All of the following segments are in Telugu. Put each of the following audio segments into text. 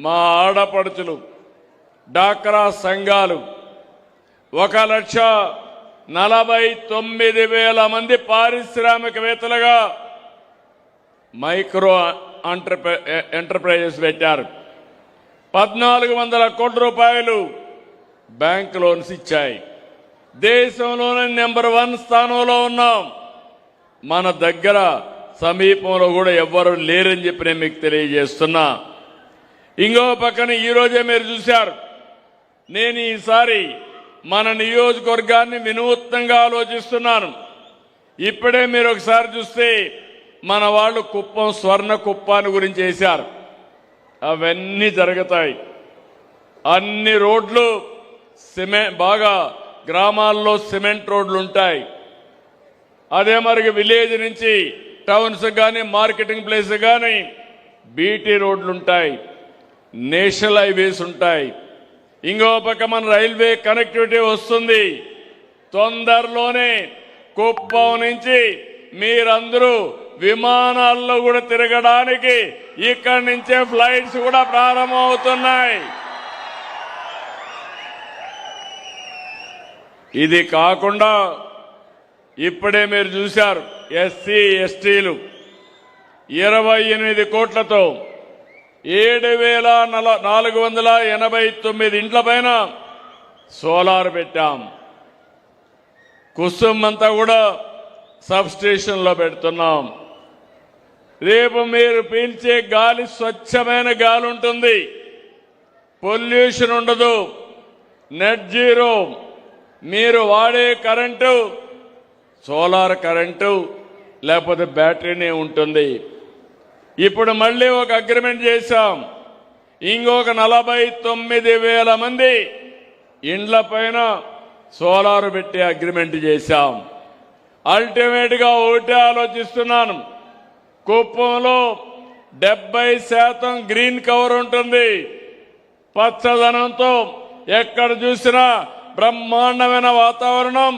మా ఆడపడుచులు డాక్రా సంఘాలు 1,49,000 మంది పారిశ్రామికవేత్తలుగా మైక్రో ఎంటర్ప్రైజెస్ పెట్టారు. 1,400 కోట్ల రూపాయలు బ్యాంక్ లోన్స్ ఇచ్చాయి. దేశంలోనే నెంబర్ 1 స్థానంలో ఉన్నాం. మన దగ్గర సమీపంలో కూడా ఎవ్వరూ లేరని చెప్పి నేను మీకు తెలియజేస్తున్నా. ఇంకో పక్కన ఈరోజే మీరు చూశారు, నేను ఈసారి మన నియోజకవర్గాన్ని వినూత్నంగా ఆలోచిస్తున్నాను. ఇప్పుడే మీరు ఒకసారి చూస్తే మన వాళ్ళు కుప్పం స్వర్ణ కుప్పాన్ని గురించి వేశారు. అవన్నీ జరుగుతాయి. అన్ని రోడ్లు బాగా గ్రామాల్లో సిమెంట్ రోడ్లు ఉంటాయి. అదే మరి విలేజ్ నుంచి టౌన్స్ కానీ మార్కెటింగ్ ప్లేస్ కానీ బీటీ రోడ్లు ఉంటాయి, నేషనల్ హైవేస్ ఉంటాయి. ఇంకో పక్క మన రైల్వే కనెక్టివిటీ వస్తుంది. తొందరలోనే కుప్పం నుంచి మీరందరూ విమానాల్లో కూడా తిరగడానికి ఇక్కడి నుంచే ఫ్లైట్స్ కూడా ప్రారంభమవుతున్నాయి. ఇది కాకుండా ఇప్పుడే మీరు చూశారు, ఎస్సీ ఎస్టీలు 28 కోట్లతో 7,489 ఇండ్ల పైన సోలార్ పెట్టాం. కుసుమ్ అంతా కూడా సబ్ స్టేషన్లో పెడుతున్నాం. రేపు మీరు పీల్చే గాలి స్వచ్ఛమైన గాలి ఉంటుంది, పొల్యూషన్ ఉండదు, నెట్ జీరో. మీరు వాడే కరెంటు సోలార్ కరెంటు లేకపోతే బ్యాటరీనే ఉంటుంది. ఇప్పుడు మళ్ళీ ఒక అగ్రిమెంట్ చేశాం. ఇంకొక 49,000 మంది ఇండ్ల పైన సోలార్ పెట్టి అగ్రిమెంట్ చేశాం. అల్టిమేట్ గా ఒకటే ఆలోచిస్తున్నాను, కుప్పంలో 70% గ్రీన్ కవర్ ఉంటుంది. పచ్చదనంతో ఎక్కడ చూసినా బ్రహ్మాండమైన వాతావరణం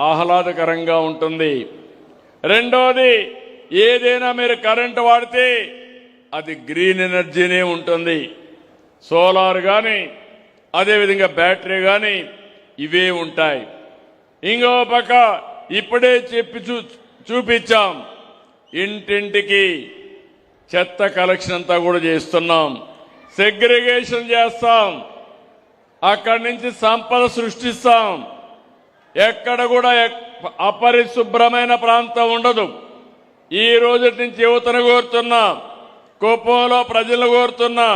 ఆహ్లాదకరంగా ఉంటుంది. రెండోది, ఏదైనా మీరు కరెంటు వాడితే అది గ్రీన్ ఎనర్జీనే ఉంటుంది. సోలార్ కానీ అదేవిధంగా బ్యాటరీ కానీ ఇవే ఉంటాయి. ఇంకో పక్క ఇప్పుడే చెప్పి చూపించాం, ఇంటింటికి చెత్త కలెక్షన్ అంతా కూడా చేస్తున్నాం. సెగ్రిగేషన్ చేస్తాం, అక్కడి నుంచి సంపద సృష్టిస్తాం. ఎక్కడ కూడా అపరిశుభ్రమైన ప్రాంతం ఉండదు. ఈ రోజు నుంచి యువతను కోరుతున్నా, కుప్పంలో ప్రజలు కోరుతున్నా,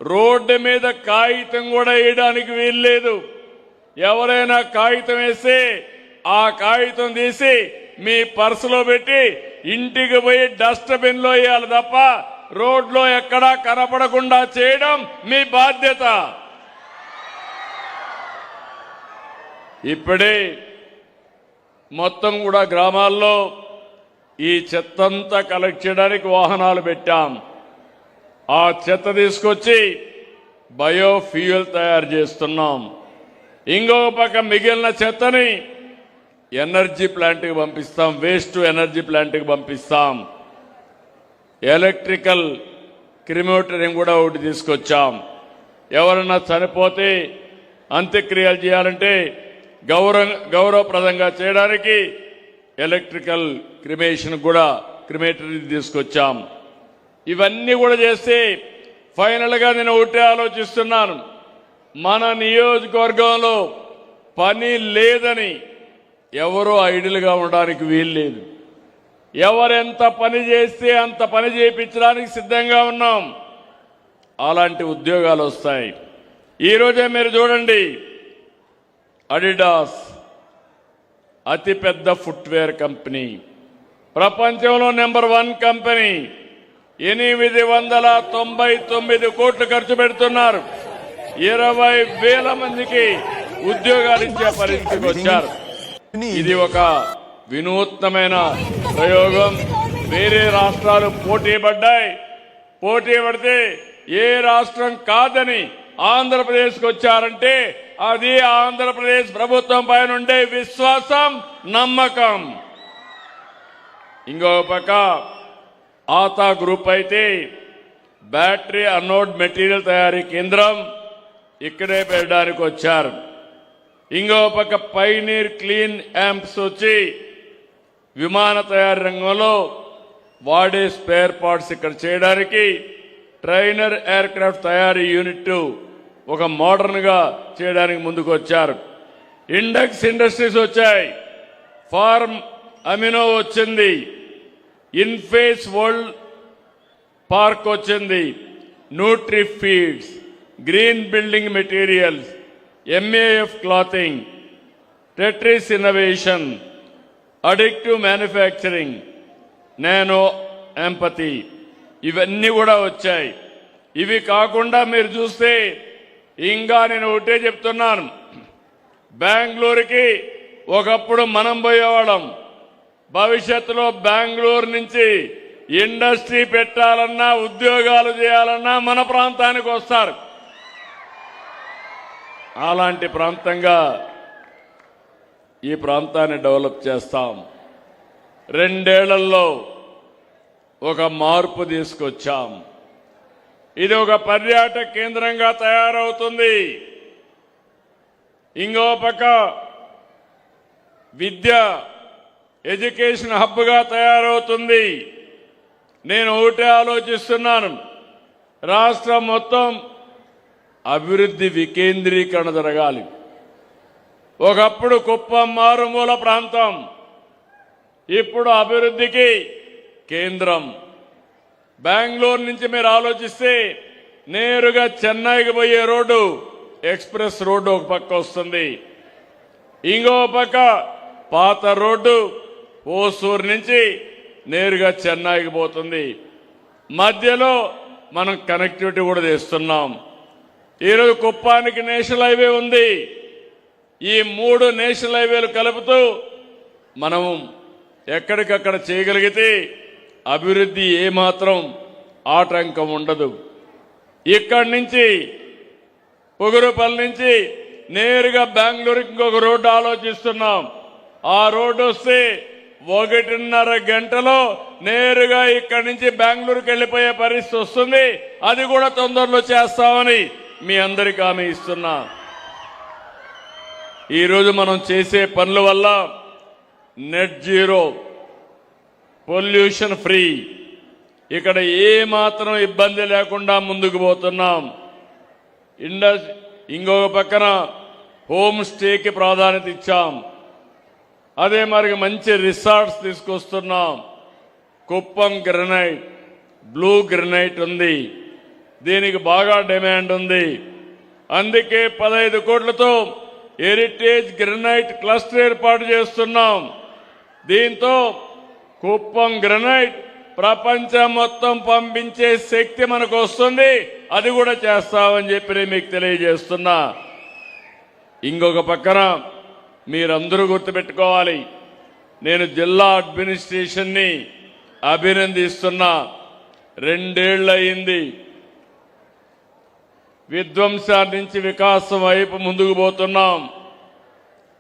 రోడ్డు మీద కాగితం కూడా వేయడానికి వీల్లేదు. ఎవరైనా కాగితం వేస్తే ఆ కాగితం తీసి మీ పర్సులో పెట్టి ఇంటికి పోయి డస్ట్బిన్ లో వేయాలి తప్ప రోడ్లో ఎక్కడా కనపడకుండా చేయడం మీ బాధ్యత. ఇప్పుడే మొత్తం కూడా గ్రామాల్లో ఈ చెత్తంతా కలెక్ట్ చేయడానికి వాహనాలు పెట్టాం. ఆ చెత్త తీసుకొచ్చి బయోఫ్యూయల్ తయారు చేస్తున్నాం. ఇంకో పక్క మిగిలిన చెత్తని ఎనర్జీ ప్లాంట్కి పంపిస్తాం, వేస్ట్ ఎనర్జీ ప్లాంట్కి పంపిస్తాం. ఎలక్ట్రికల్ క్రిమేటోరియం కూడా ఒకటి తీసుకొచ్చాం. ఎవరన్నా చనిపోతే అంత్యక్రియలు చేయాలంటే గౌరవప్రదంగా చేయడానికి ఎలక్ట్రికల్ క్రిమేషన్ కూడా క్రిమేటరీ తీసుకొచ్చాం. ఇవన్నీ కూడా చేస్తే ఫైనల్ గా నేను ఒకటే ఆలోచిస్తున్నాను, మన నియోజకవర్గంలో పని లేదని ఎవరో ఐడియల్ గా ఉండడానికి వీల్లేదు. ఎవరెంత పని చేస్తే అంత పని చేయించడానికి సిద్ధంగా ఉన్నాం. అలాంటి ఉద్యోగాలు వస్తాయి. ఈరోజే మీరు చూడండి, అడిడాస్ అతిపెద్ద ఫుట్వేర్ కంపెనీ, ప్రపంచంలో నెంబర్ 1 కంపెనీ, 899 కోట్లు ఖర్చు పెడుతున్నారు. 20,000 మందికి ఉద్యోగాలు ఇచ్చే పరిస్థితికి వచ్చారు. ఇది ఒక వినూత్నమైన ప్రయోగం. వేరే రాష్ట్రాలు పోటీ పడ్డాయి. పోటీ పడితే ఏ రాష్ట్రం కాదని ఆంధ్రప్రదేశ్కి వచ్చారంటే అది ఆంధ్రప్రదేశ్ ప్రభుత్వం పైన ఉండే విశ్వాసం, నమ్మకం. ఇంకో పక్క ఆతా గ్రూప్ అయితే బ్యాటరీ అనోడ్ మెటీరియల్ తయారీ కేంద్రం ఇక్కడే పెట్టడానికి వచ్చారు. ఇంకో పక్క పైనీర్ క్లీన్ యాంప్స్ వచ్చి విమాన తయారీ రంగంలో వాడే స్పేర్ పార్ట్స్ ఇక్కడ చేయడానికి ట్రైనర్ ఎయిర్ క్రాఫ్ట్ తయారీ యూనిట్ ఒక మోడర్న్ గా చేయడానికి ముందుకు వచ్చారు. ఇండెక్స్ ఇండస్ట్రీస్ వచ్చాయి, ఫార్మ్ అమినో వచ్చింది, ఇన్ఫేస్ వరల్డ్ పార్క్ వచ్చింది, nutri feeds, green building materials, MAF clothing, Tetris innovation, అడిక్టివ్ మ్యానుఫ్యాక్చరింగ్, నానో ఎంపతి, ఇవన్నీ కూడా వచ్చాయి. ఇవి కాకుండా మీరు చూస్తే ఇంకా నేను ఒకటే చెప్తున్నాను, బెంగళూరుకి ఒకప్పుడు మనం పోయేవాళ్ళం, భవిష్యత్తులో బెంగళూరు నుంచి ఇండస్ట్రీ పెట్టాలన్నా ఉద్యోగాలు చేయాలన్నా మన ప్రాంతానికి వస్తారు. అలాంటి ప్రాంతంగా ఈ ప్రాంతాన్ని డెవలప్ చేస్తాం. 2 ఏళ్లలో ఒక మార్పు తీసుకొచ్చాం. ఇది ఒక పర్యాటక కేంద్రంగా తయారవుతుంది. ఇంకో పక్క విద్య ఎడ్యుకేషన్ హబ్గా తయారవుతుంది. నేను ఒకటే ఆలోచిస్తున్నాను, రాష్ట్రం మొత్తం అభివృద్ధి వికేంద్రీకరణ జరగాలి. ఒకప్పుడు కుప్పం మారుమూల ప్రాంతం, ఇప్పుడు అభివృద్ధికి కేంద్రం. బెంగళూరు నుంచి మీరు ఆలోచిస్తే నేరుగా చెన్నైకి పోయే రోడ్డు ఎక్స్ప్రెస్ రోడ్డు ఒక పక్క వస్తుంది, ఇంకో పక్క పాత రోడ్డు ఓసూరు నుంచి నేరుగా చెన్నైకి పోతుంది. మధ్యలో మనం కనెక్టివిటీ కూడా చేస్తున్నాం. ఈరోజు కుప్పానికి నేషనల్ హైవే ఉంది. ఈ 3 నేషనల్ హైవేలు కలుపుతూ మనం ఎక్కడికక్కడ చేయగలిగితే అభివృద్ధి ఏమాత్రం ఆటంకం ఉండదు. ఇక్కడి నుంచి పొగురుపల్లి నుంచి నేరుగా బెంగళూరుకి ఇంకొక రోడ్డు ఆలోచిస్తున్నాం. ఆ రోడ్డు వస్తే 1.5 గంటలో నేరుగా ఇక్కడి నుంచి బెంగళూరుకి వెళ్లిపోయే పరిస్థితి వస్తుంది. అది కూడా తొందరలో చేస్తామని మీ అందరికీ హామీ ఇస్తున్నా. ఈరోజు మనం చేసే పనుల వల్ల నెట్ జీరో, పొల్యూషన్ ఫ్రీ, ఇక్కడ ఏ మాత్రం ఇబ్బంది లేకుండా ముందుకు పోతున్నాం. ఇంకొక పక్కన హోమ్ స్టేకి ప్రాధాన్యత ఇచ్చాం. అదే మరి మంచి రిసార్ట్స్ తీసుకొస్తున్నాం. కుప్పం గ్రనైట్, బ్లూ గ్రనైట్ ఉంది, దీనికి బాగా డిమాండ్ ఉంది. అందుకే 15 కోట్లతో హెరిటేజ్ గ్రనైట్ క్లస్టర్ ఏర్పాటు చేస్తున్నాం. దీంతో కుప్పం గ్రనైట్ ప్రపంచం మొత్తం పంపించే శక్తి మనకు వస్తుంది. అది కూడా చేస్తామని చెప్పి మీకు తెలియజేస్తున్నా. ఇంకొక పక్కన మీరందరూ గుర్తుపెట్టుకోవాలి, నేను జిల్లా అడ్మినిస్ట్రేషన్ ని అభినందిస్తున్నా. 2 ఏళ్లు అయింది, విధ్వంసాల నుంచి వికాసం వైపు ముందుకు పోతున్నాం.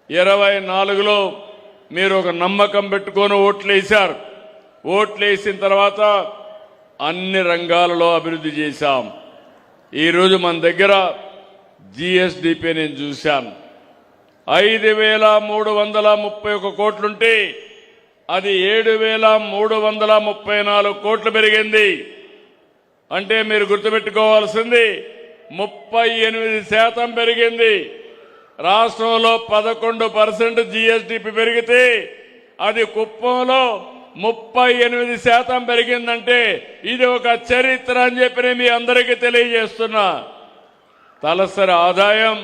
24లో మీరు ఒక నమ్మకం పెట్టుకొని ఓట్లేశారు. ఓట్లేసిన తర్వాత అన్ని రంగాలలో అభివృద్ధి చేశాం. ఈరోజు మన దగ్గర జిఎస్డిపి నేను చూశాను, 5,331 కోట్లుంటే అది 7,334 కోట్లు పెరిగింది. అంటే మీరు గుర్తుపెట్టుకోవాల్సింది 38% పెరిగింది. రాష్ట్రంలో 11% జిఎస్డిపి పెరిగితే అది కుప్పంలో 38% పెరిగిందంటే ఇది ఒక చరిత్ర అని చెప్పి మీ అందరికీ తెలియజేస్తున్నా. తలసరి ఆదాయం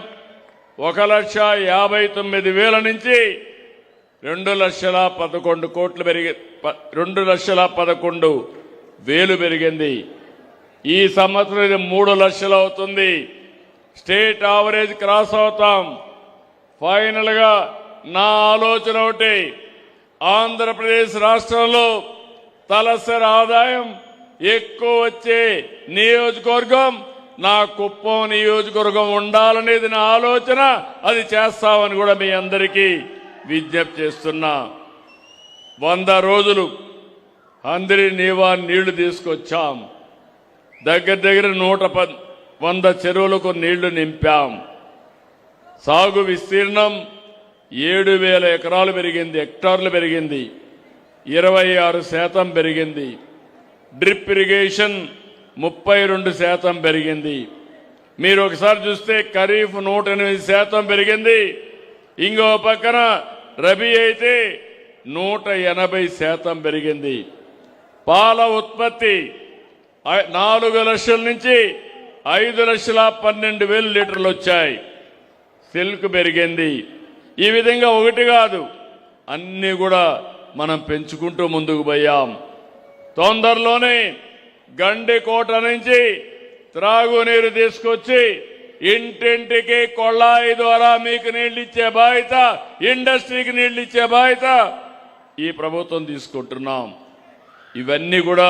1,59,000 నుంచి 2,11 కోట్లు పెరిగి 2,11,000 పెరిగింది. ఈ సంవత్సరం ఇది 3 లక్షలు అవుతుంది. స్టేట్ యావరేజ్ క్రాస్ అవుతాం. ఫైనల్ గా నా ఆలోచన ఒకటి, ఆంధ్రప్రదేశ్ రాష్ట్రంలో తలసరి ఆదాయం ఎక్కువ వచ్చే నియోజకవర్గం నా కుప్పం నియోజకవర్గం ఉండాలనేది నా ఆలోచన. అది చేస్తామని కూడా మీ అందరికీ విజ్ఞప్తి చేస్తున్నా. 100 రోజులు అందరి నీవా నీళ్లు తీసుకొచ్చాం. దగ్గర 100 చెరువులకు నీళ్లు నింపాం. సాగు విస్తీర్ణం 7,000 ఎకరాలు పెరిగింది, హెక్టార్లు పెరిగింది, 26% పెరిగింది. డ్రిప్ ఇరిగేషన్ 32% పెరిగింది. మీరు ఒకసారి చూస్తే ఖరీఫ్ 108% పెరిగింది. ఇంకో పక్కన రబీ అయితే 180% పెరిగింది. పాల ఉత్పత్తి 4 లక్షల నుంచి 5,12,000 లీటర్లు వచ్చాయి. సిల్క్ పెరిగింది. ఈ విధంగా ఒకటి కాదు, అన్నీ కూడా మనం పెంచుకుంటూ ముందుకు పోయాం. తొందరలోనే గండికోట నుంచి త్రాగునీరు తీసుకొచ్చి ఇంటింటికి కొళాయి ద్వారా మీకు నీళ్లు ఇచ్చే బాధ్యత, ఇండస్ట్రీకి నీళ్లు ఇచ్చే బాధ్యత ఈ ప్రభుత్వం తీసుకుంటున్నాం. ఇవన్నీ కూడా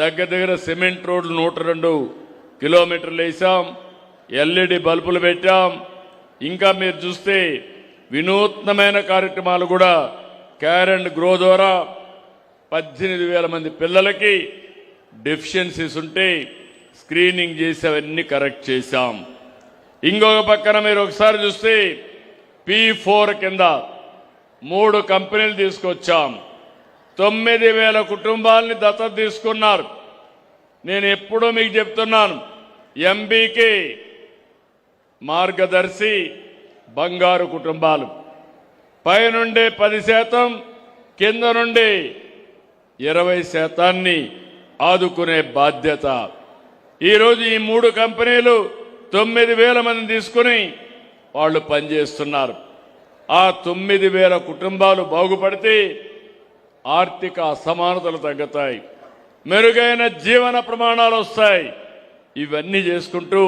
దగ్గర సిమెంట్ రోడ్లు 102 కిలోమీటర్లు వేసాం, ఎల్ఈడి బల్బులు పెట్టాం. ఇంకా మీరు చూస్తే వినూత్నమైన కార్యక్రమాలు కూడా కేర్ అండ్ గ్రో ద్వారా 18,000 మంది పిల్లలకి డెఫిషియన్సీస్ ఉంటే స్క్రీనింగ్ చేసి అవన్నీ కరెక్ట్ చేశాం. ఇంకొక పక్కన మీరు ఒకసారి చూస్తే P4 కింద 3 కంపెనీలు తీసుకొచ్చాం. 9,000 కుటుంబాలని దత్తత తీసుకున్నారు. నేను ఎప్పుడూ మీకు చెప్తున్నాను, ఎంబీకే మార్గదర్శి బంగారు కుటుంబాలు, పైనుండే 10%, కింద నుండి 20% ఆదుకునే బాధ్యత. ఈరోజు ఈ 3 కంపెనీలు 9,000 మందిని తీసుకుని వాళ్ళు పనిచేస్తున్నారు. ఆ 9,000 కుటుంబాలు బాగుపడితే ఆర్థిక అసమానతలు తగ్గుతాయి, మెరుగైన జీవన ప్రమాణాలు వస్తాయి. ఇవన్నీ చేసుకుంటూ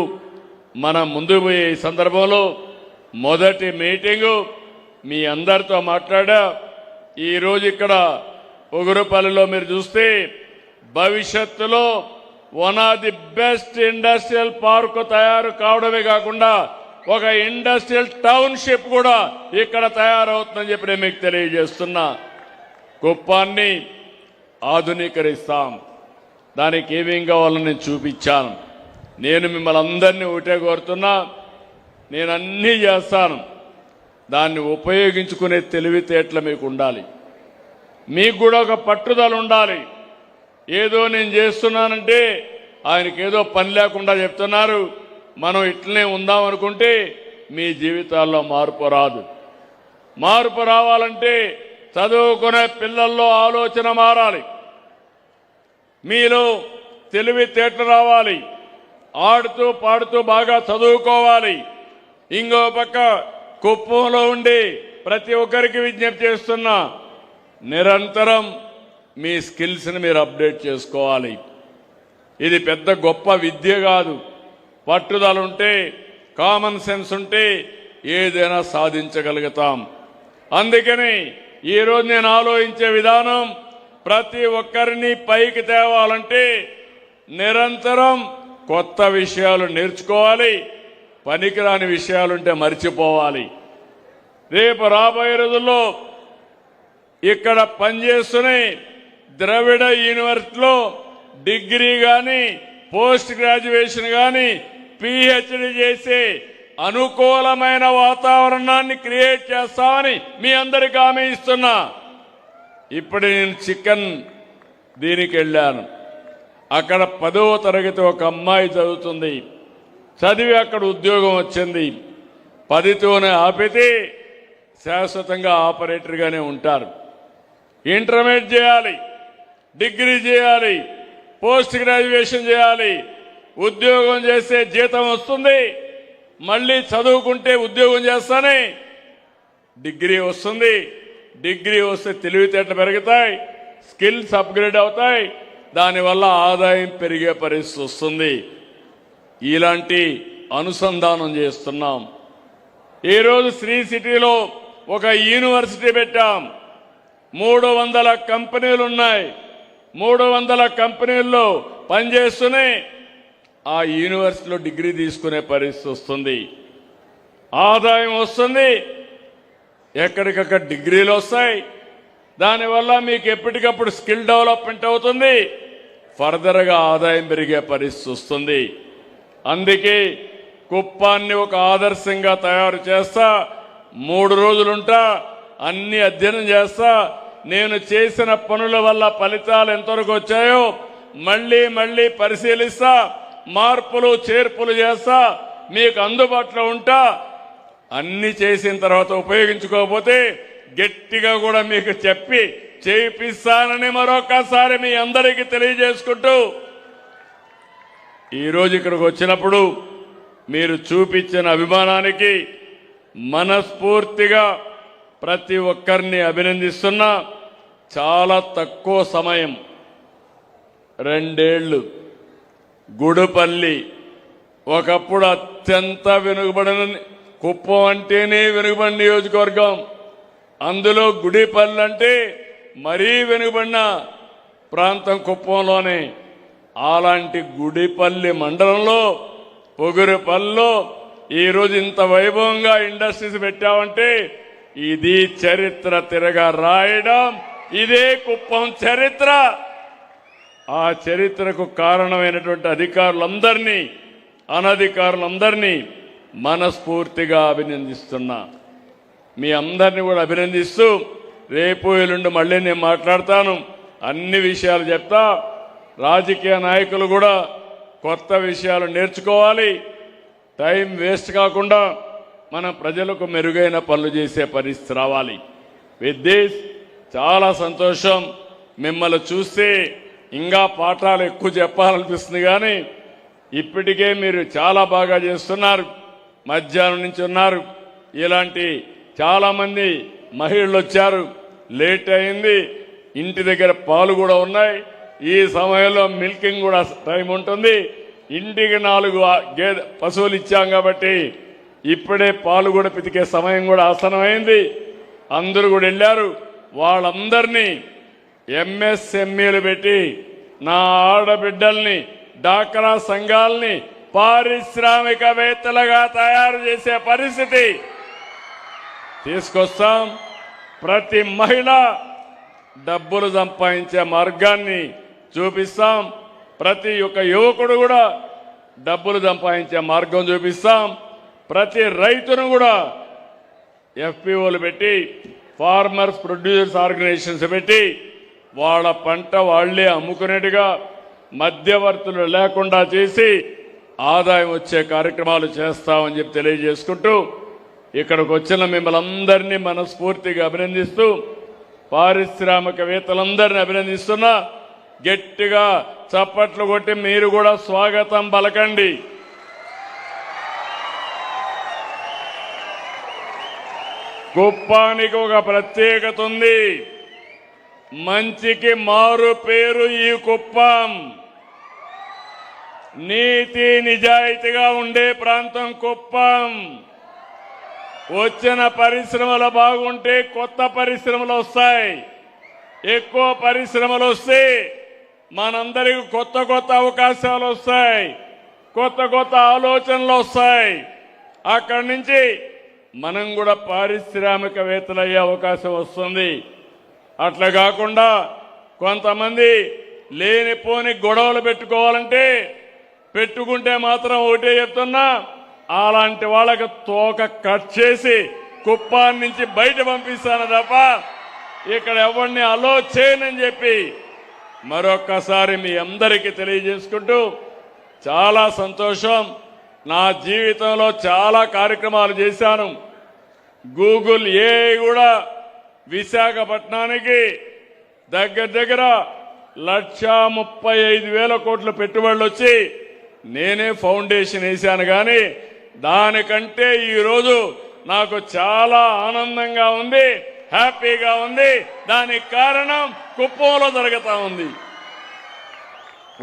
మనం ముందుకు పోయే ఈ సందర్భంలో మొదటి మీటింగు మీ అందరితో మాట్లాడా. ఈరోజు ఇక్కడ ఉగురుపల్లిలో మీరు చూస్తే భవిష్యత్తులో one of the best industrial park తయారు కావడమే కాకుండా ఒక ఇండస్ట్రియల్ టౌన్షిప్ కూడా ఇక్కడ తయారవుతుందని చెప్పి నేను మీకు తెలియజేస్తున్నా. కుప్పాన్ని ఆధునీకరిస్తాం. దానికి ఏమేం కావాలో నేను చూపించాను. నేను మిమ్మల్ని అందరినీ ఒకటే కోరుతున్నా, నేను అన్నీ చేస్తాను. దాన్ని ఉపయోగించుకునే తెలివితేటలు మీకు ఉండాలి. మీకు కూడా ఒక పట్టుదల ఉండాలి. ఏదో నేను చేస్తున్నానంటే ఆయనకి ఏదో పని లేకుండా చెప్తున్నారు, మనం ఇట్లనే ఉందాం అనుకుంటే మీ జీవితాల్లో మార్పు రాదు. మార్పు రావాలంటే చదువుకునే పిల్లల్లో ఆలోచన మారాలి, మీలో తెలివితేటలు రావాలి, ఆడుతూ పాడుతూ బాగా చదువుకోవాలి. ఇంకో పక్క కుప్పంలో ఉండి ప్రతి ఒక్కరికి విజ్ఞప్తి చేస్తున్నా, నిరంతరం మీ స్కిల్స్ని మీరు అప్డేట్ చేసుకోవాలి. ఇది పెద్ద గొప్ప విద్య కాదు. పట్టుదల ఉంటే, కామన్ సెన్స్ ఉంటే ఏదైనా సాధించగలుగుతాం. అందుకని ఈరోజు నేను ఆలోచించే విధానం, ప్రతి ఒక్కరిని పైకి తేవాలంటే నిరంతరం కొత్త విషయాలు నేర్చుకోవాలి, పనికిరాని విషయాలుంటే మర్చిపోవాలి. రేపు రాబోయే రోజుల్లో ఇక్కడ పనిచేస్తూనే ద్రవిడ యూనివర్సిటీలో డిగ్రీ కానీ పోస్ట్ గ్రాడ్యుయేషన్ కానీ పిహెచ్డి చేసే అనుకూలమైన వాతావరణాన్ని క్రియేట్ చేస్తామని మీ అందరికీ హామీ ఇస్తున్నా. ఇప్పుడు నేను చికెన్ దీనికి వెళ్ళాను. అక్కడ 10వ తరగతి ఒక అమ్మాయి చదువుతుంది. చదివి అక్కడ ఉద్యోగం వచ్చింది. 10తోనే ఆపితే శాశ్వతంగా ఆపరేటర్గానే ఉంటారు. ఇంటర్మీడియట్ చేయాలి, డిగ్రీ చేయాలి, పోస్ట్ గ్రాడ్యుయేషన్ చేయాలి. ఉద్యోగం చేస్తే జీతం వస్తుంది, మళ్ళీ చదువుకుంటే ఉద్యోగం చేస్తానే డిగ్రీ వస్తుంది. డిగ్రీ వస్తే తెలివితేటలు పెరుగుతాయి, స్కిల్స్ అప్గ్రేడ్ అవుతాయి, దానివల్ల ఆదాయం పెరిగే పరిస్థితి వస్తుంది. ఇలాంటి అనుసంధానం చేస్తున్నాం. ఈరోజు శ్రీ సిటీలో ఒక యూనివర్సిటీ పెట్టాం. 300 కంపెనీలు ఉన్నాయి. 300 కంపెనీల్లో పనిచేస్తూనే ఆ యూనివర్సిటీలో డిగ్రీ తీసుకునే పరిస్థితి వస్తుంది, ఆదాయం వస్తుంది, ఎక్కడికక్కడ డిగ్రీలు వస్తాయి. దానివల్ల మీకు ఎప్పటికప్పుడు స్కిల్ డెవలప్మెంట్ అవుతుంది, ఫర్దర్గా ఆదాయం పెరిగే పరిస్థితి వస్తుంది. అందుకే కుప్పాన్ని ఒక ఆదర్శంగా తయారు చేస్తా, 3 రోజులుంటా, అన్ని అధ్యయనం చేస్తా, నేను చేసిన పనుల వల్ల ఫలితాలు ఎంతవరకు వచ్చాయో మళ్ళీ పరిశీలిస్తా, మార్పులు చేర్పులు చేస్తా, మీకు అందుబాటులో ఉంటా. అన్ని చేసిన తర్వాత ఉపయోగించుకోకపోతే గట్టిగా కూడా మీకు చెప్పి చేయిస్తానని మరొకసారి మీ అందరికీ తెలియజేసుకుంటూ, ఈరోజు ఇక్కడికి వచ్చినప్పుడు మీరు చూపించిన అభిమానానికి మనస్ఫూర్తిగా ప్రతి ఒక్కరిని అభినందిస్తున్నా. చాలా తక్కువ సమయం, 2 ఏళ్లు గుడిపల్లి, ఒకప్పుడు అత్యంత వెనుకబడిన కుప్పం అంటేనే వెనుకబడిన నియోజకవర్గం, అందులో గుడిపల్లి అంటే మరీ వెనుకబడిన ప్రాంతం కుప్పంలోనే. అలాంటి గుడిపల్లి మండలంలో పొగురుపల్లిలో ఈరోజు ఇంత వైభవంగా ఇండస్ట్రీస్ పెట్టామంటే ఇది చరిత్ర తిరగా రాయడం, ఇదే కుప్పం చరిత్ర. ఆ చరిత్రకు కారణమైనటువంటి అధికారులందరినీ, అనధికారులందరినీ మనస్ఫూర్తిగా అభినందిస్తున్నా. మీ అందరినీ కూడా అభినందిస్తూ రేపు ఎల్లుండి మళ్ళీ నేను మాట్లాడతాను, అన్ని విషయాలు చెప్తా. రాజకీయ నాయకులు కూడా కొత్త విషయాలు నేర్చుకోవాలి. టైం వేస్ట్ కాకుండా మన ప్రజలకు మెరుగైన పనులు చేసే పరిస్థితి రావాలి. విత్ దిస్ చాలా సంతోషం. మిమ్మల్ని చూస్తే ఇంకా పాఠాలు ఎక్కువ చెప్పాలనిపిస్తుంది, కానీ ఇప్పటికే మీరు చాలా బాగా చేస్తున్నారు. మధ్యాహ్నం నుంచి ఉన్నారు. ఇలాంటి చాలామంది మహిళలు వచ్చారు, లేట్ అయింది, ఇంటి దగ్గర పాలు కూడా ఉన్నాయి. ఈ సమయంలో మిల్కింగ్ కూడా టైం ఉంటుంది. ఇంటికి 4 పశువులు ఇచ్చాం కాబట్టి ఇప్పుడే పాలు కూడా పితికే సమయం కూడా ఆసనమైంది. అందరూ కూడా వెళ్ళారు. వాళ్ళందరినీ ఎంఎస్ఎంఈలు పెట్టి నా ఆడబిడ్డల్ని, డాక్రా సంఘాలని పారిశ్రామికవేత్తలుగా తయారు చేసే పరిస్థితి తీసుకొస్తాం. ప్రతి మహిళ డబ్బులు సంపాదించే మార్గాన్ని చూపిస్తాం. ప్రతి ఒక్క యువకుడు కూడా డబ్బులు సంపాదించే మార్గం చూపిస్తాం. ప్రతి రైతును కూడా ఎఫ్పిఓలు పెట్టి, ఫార్మర్స్ ప్రొడ్యూసర్స్ ఆర్గనైజేషన్స్ పెట్టి వాళ్ళ పంట వాళ్లే అమ్ముకునేట్టుగా మధ్యవర్తులు లేకుండా చేసి ఆదాయం వచ్చే కార్యక్రమాలు చేస్తామని చెప్పి తెలియజేసుకుంటూ, ఇక్కడికి వచ్చిన మిమ్మల్ని అందరినీ మనస్ఫూర్తిగా అభినందిస్తూ, పారిశ్రామికవేత్తలందరినీ అభినందిస్తున్నా. గట్టిగా చప్పట్లు కొట్టి మీరు కూడా స్వాగతం పలకండి. కుప్పానికి ఒక ప్రత్యేకత ఉంది. మంచికి మారు పేరు ఈ కుప్పం. నీతి నిజాయితీగా ఉండే ప్రాంతం కుప్పం. వచ్చిన పరిశ్రమలు బాగుంటే కొత్త పరిశ్రమలు వస్తాయి. ఎక్కువ పరిశ్రమలు వస్తే మనందరికీ కొత్త కొత్త అవకాశాలు వస్తాయి, కొత్త కొత్త ఆలోచనలు వస్తాయి. అక్కడి నుంచి మనం కూడా పారిశ్రామికవేత్తలు అయ్యే అవకాశం వస్తుంది. అట్లా కాకుండా కొంతమంది లేనిపోని గొడవలు పెట్టుకుంటే మాత్రం ఒకటే చెప్తున్నా, అలాంటి వాళ్ళకి తోక కట్ చేసి కుప్పాన్ని నుంచి బయట పంపిస్తాను తప్ప ఇక్కడ ఎవరిని అలో చేయనని చెప్పి మరొక్కసారి మీ అందరికీ తెలియజేసుకుంటూ, చాలా సంతోషం. నా జీవితంలో చాలా కార్యక్రమాలు చేశాను. గూగుల్ ఏఐ కూడా విశాఖపట్నానికి దగ్గర 1,35,000 కోట్ల పెట్టుబడులు వచ్చి నేనే ఫౌండేషన్ వేశాను. కానీ దానికంటే ఈరోజు నాకు చాలా ఆనందంగా ఉంది, హ్యాపీగా ఉంది. దానికి కారణం కుప్పంలో జరుగుతూ ఉంది.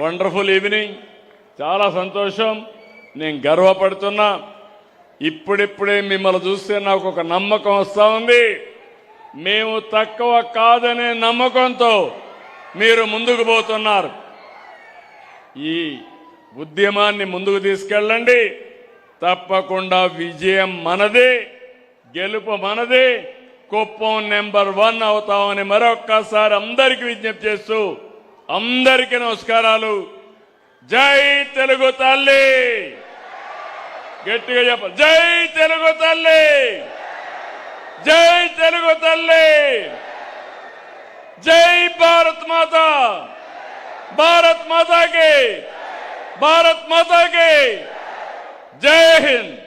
వండర్ఫుల్ ఈవినింగ్, చాలా సంతోషం. నేను గర్వపడుతున్నా. ఇప్పుడిప్పుడే మిమ్మల్ని చూస్తే నాకు ఒక నమ్మకం వస్తూ ఉంది. మేము తక్కువ కాదనే నమ్మకంతో మీరు ముందుకు పోతున్నారు. ఈ ఉద్యమాన్ని ముందుకు తీసుకెళ్ళండి. తప్పకుండా విజయం మనదే, గెలుపు మనదే. కుప్పం నెంబర్ 1 అవుతామని మరొక్కసారి అందరికీ విజ్ఞప్తి చేస్తూ అందరికీ నమస్కారాలు. జై తెలుగు తల్లి. గట్టిగా చెప్పాలి. జై తెలుగు తల్లి. జై తెలుగు తల్లి. జై భారత్ మాతా. భారత్ మాతా కి. భారత్ మాతా కి. జై హింద్.